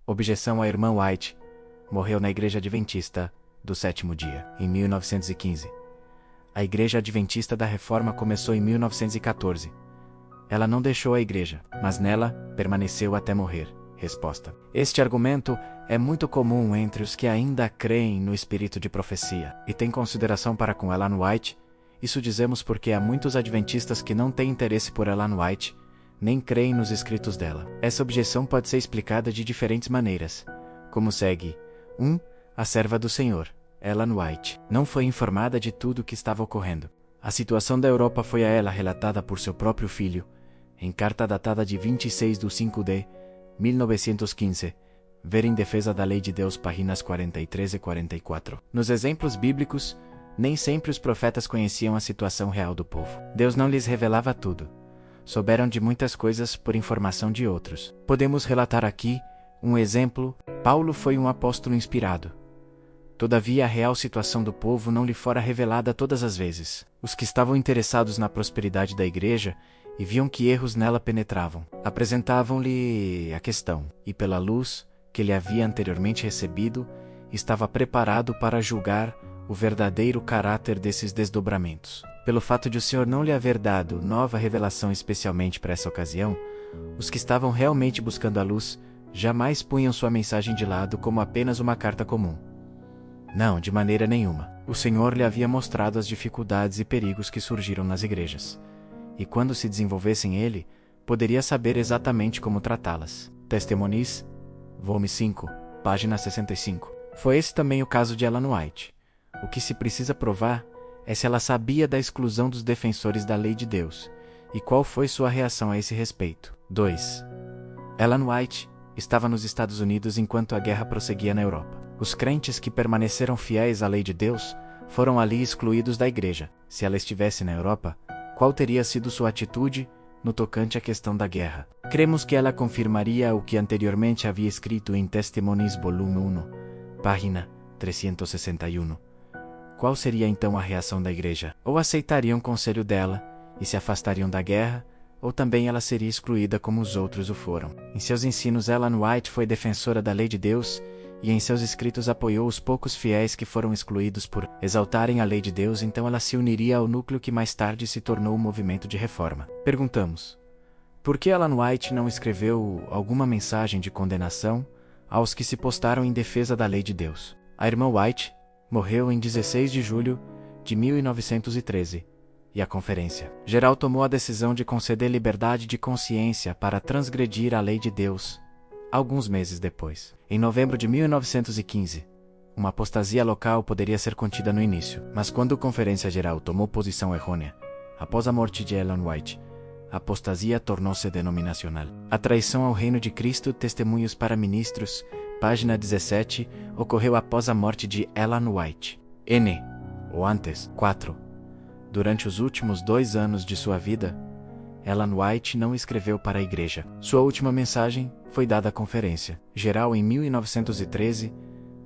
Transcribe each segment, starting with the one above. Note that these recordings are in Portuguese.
Objeção à irmã White. Morreu na Igreja Adventista do Sétimo Dia, em 1915. A Igreja Adventista da Reforma começou em 1914. Ela não deixou a igreja, mas nela permaneceu até morrer. Resposta. Este argumento é muito comum entre os que ainda creem no espírito de profecia e têm consideração para com Ellen White. Isso dizemos porque há muitos adventistas que não têm interesse por Ellen White, nem creem nos escritos dela. Essa objeção pode ser explicada de diferentes maneiras, como segue. 1. A serva do Senhor, Ellen White, não foi informada de tudo o que estava ocorrendo. A situação da Europa foi a ela relatada por seu próprio filho, em carta datada de 26 de 5 de 1915, ver em Defesa da Lei de Deus, páginas 43 e 44. Nos exemplos bíblicos, nem sempre os profetas conheciam a situação real do povo. Deus não lhes revelava tudo. Souberam de muitas coisas por informação de outros. Podemos relatar aqui um exemplo. Paulo foi um apóstolo inspirado. Todavia, a real situação do povo não lhe fora revelada todas as vezes. Os que estavam interessados na prosperidade da igreja e viam que erros nela penetravam, apresentavam-lhe a questão, e pela luz que ele havia anteriormente recebido, estava preparado para julgar o verdadeiro caráter desses desdobramentos. Pelo fato de o Senhor não lhe haver dado nova revelação especialmente para essa ocasião, os que estavam realmente buscando a luz jamais punham sua mensagem de lado como apenas uma carta comum. Não, de maneira nenhuma. O Senhor lhe havia mostrado as dificuldades e perigos que surgiram nas igrejas, e quando se desenvolvessem ele, poderia saber exatamente como tratá-las. Testemunies, volume 5, página 65. Foi esse também o caso de Ellen White. O que se precisa provar é se ela sabia da exclusão dos defensores da lei de Deus, e qual foi sua reação a esse respeito. 2. Ellen White estava nos Estados Unidos enquanto a guerra prosseguia na Europa. Os crentes que permaneceram fiéis à lei de Deus foram ali excluídos da igreja. Se ela estivesse na Europa, qual teria sido sua atitude no tocante à questão da guerra? Cremos que ela confirmaria o que anteriormente havia escrito em Testimonies volume 1, página 361. Qual seria então a reação da igreja? Ou aceitariam o conselho dela e se afastariam da guerra, ou também ela seria excluída como os outros o foram. Em seus ensinos, Ellen White foi defensora da lei de Deus e em seus escritos apoiou os poucos fiéis que foram excluídos por exaltarem a lei de Deus. Então ela se uniria ao núcleo que mais tarde se tornou o movimento de reforma. Perguntamos, por que Ellen White não escreveu alguma mensagem de condenação aos que se postaram em defesa da lei de Deus? A irmã White morreu em 16 de julho de 1913, e a Conferência Geral tomou a decisão de conceder liberdade de consciência para transgredir a lei de Deus. Alguns meses depois, em novembro de 1915, uma apostasia local poderia ser contida no início, mas quando a Conferência Geral tomou posição errônea, após a morte de Ellen White, a apostasia tornou-se denominacional. A traição ao reino de Cristo, Testemunhos para Ministros, página 17, ocorreu após a morte de Ellen White. N. ou antes. 4. Durante os últimos 2 anos de sua vida, Ellen White não escreveu para a igreja. Sua última mensagem foi dada à Conferência Geral em 1913.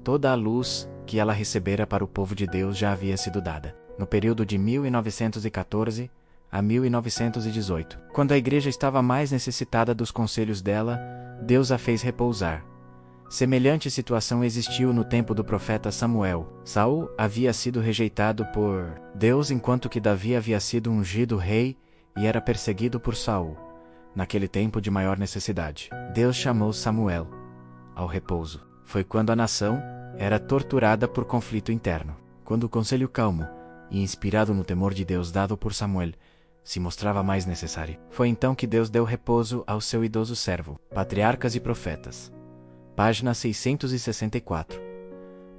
Toda a luz que ela recebera para o povo de Deus já havia sido dada, no período de 1914 a 1918. Quando a igreja estava mais necessitada dos conselhos dela, Deus a fez repousar. Semelhante situação existiu no tempo do profeta Samuel. Saul havia sido rejeitado por Deus enquanto que Davi havia sido ungido rei e era perseguido por Saul. Naquele tempo de maior necessidade, Deus chamou Samuel ao repouso. Foi quando a nação era torturada por conflito interno. Quando o conselho calmo e inspirado no temor de Deus dado por Samuel se mostrava mais necessário, foi então que Deus deu repouso ao seu idoso servo. Patriarcas e Profetas, página 664.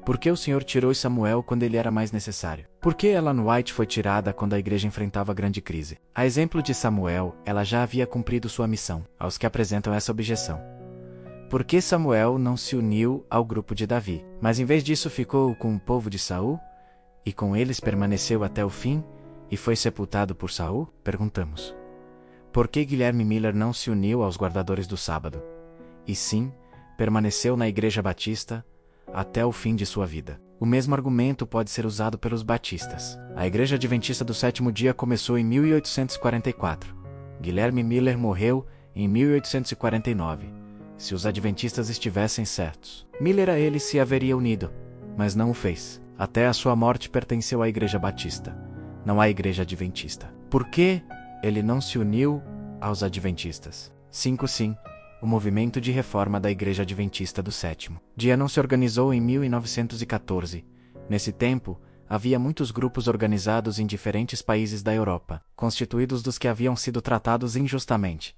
Por que o Senhor tirou Samuel quando ele era mais necessário? Por que Ellen White foi tirada quando a igreja enfrentava grande crise? A exemplo de Samuel, ela já havia cumprido sua missão. Aos que apresentam essa objeção, por que Samuel não se uniu ao grupo de Davi, mas em vez disso ficou com o povo de Saul, e com eles permaneceu até o fim, e foi sepultado por Saul? Perguntamos. Por que Guilherme Miller não se uniu aos guardadores do sábado, e sim, permaneceu na Igreja Batista até o fim de sua vida? O mesmo argumento pode ser usado pelos batistas. A Igreja Adventista do Sétimo Dia começou em 1844. Guilherme Miller morreu em 1849. se os adventistas estivessem certos, Miller a eles se haveria unido, mas não o fez. Até a sua morte pertenceu à Igreja Batista, não à Igreja Adventista. Por que ele não se uniu aos adventistas? 5. Sim, o movimento de reforma da Igreja Adventista do Sétimo Dia não se organizou em 1914. Nesse tempo, havia muitos grupos organizados em diferentes países da Europa, constituídos dos que haviam sido tratados injustamente,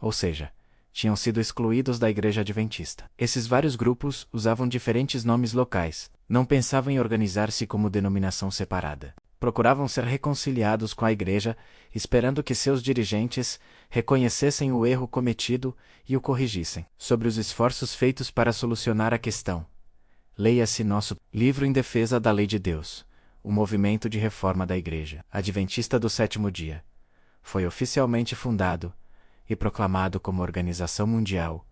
ou seja, tinham sido excluídos da Igreja Adventista. Esses vários grupos usavam diferentes nomes locais, não pensavam em organizar-se como denominação separada. Procuravam ser reconciliados com a Igreja, esperando que seus dirigentes reconhecessem o erro cometido e o corrigissem. Sobre os esforços feitos para solucionar a questão, leia-se nosso livro em defesa da lei de Deus, o movimento de reforma da Igreja Adventista do Sétimo Dia. Foi oficialmente fundado e proclamado como organização mundial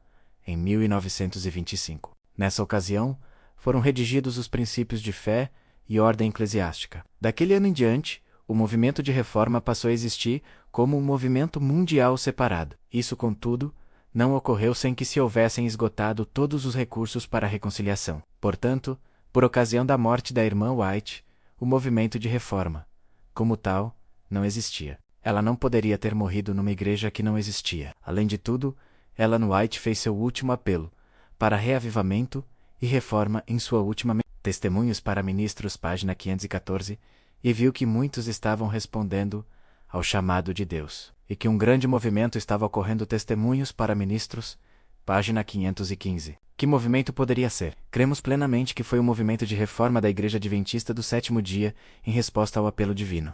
em 1925. Nessa ocasião, foram redigidos os princípios de fé e ordem eclesiástica. Daquele ano em diante, o movimento de reforma passou a existir como um movimento mundial separado. Isso, contudo, não ocorreu sem que se houvessem esgotado todos os recursos para a reconciliação. Portanto, por ocasião da morte da irmã White, o movimento de reforma, como tal, não existia. Ela não poderia ter morrido numa igreja que não existia. Além de tudo, Ellen White fez seu último apelo para reavivamento e reforma em sua última Testemunhos para Ministros, página 514, e viu que muitos estavam respondendo ao chamado de Deus, e que um grande movimento estava ocorrendo. Testemunhos para Ministros, página 515. Que movimento poderia ser? Cremos plenamente que foi o movimento de reforma da Igreja Adventista do Sétimo Dia, em resposta ao apelo divino.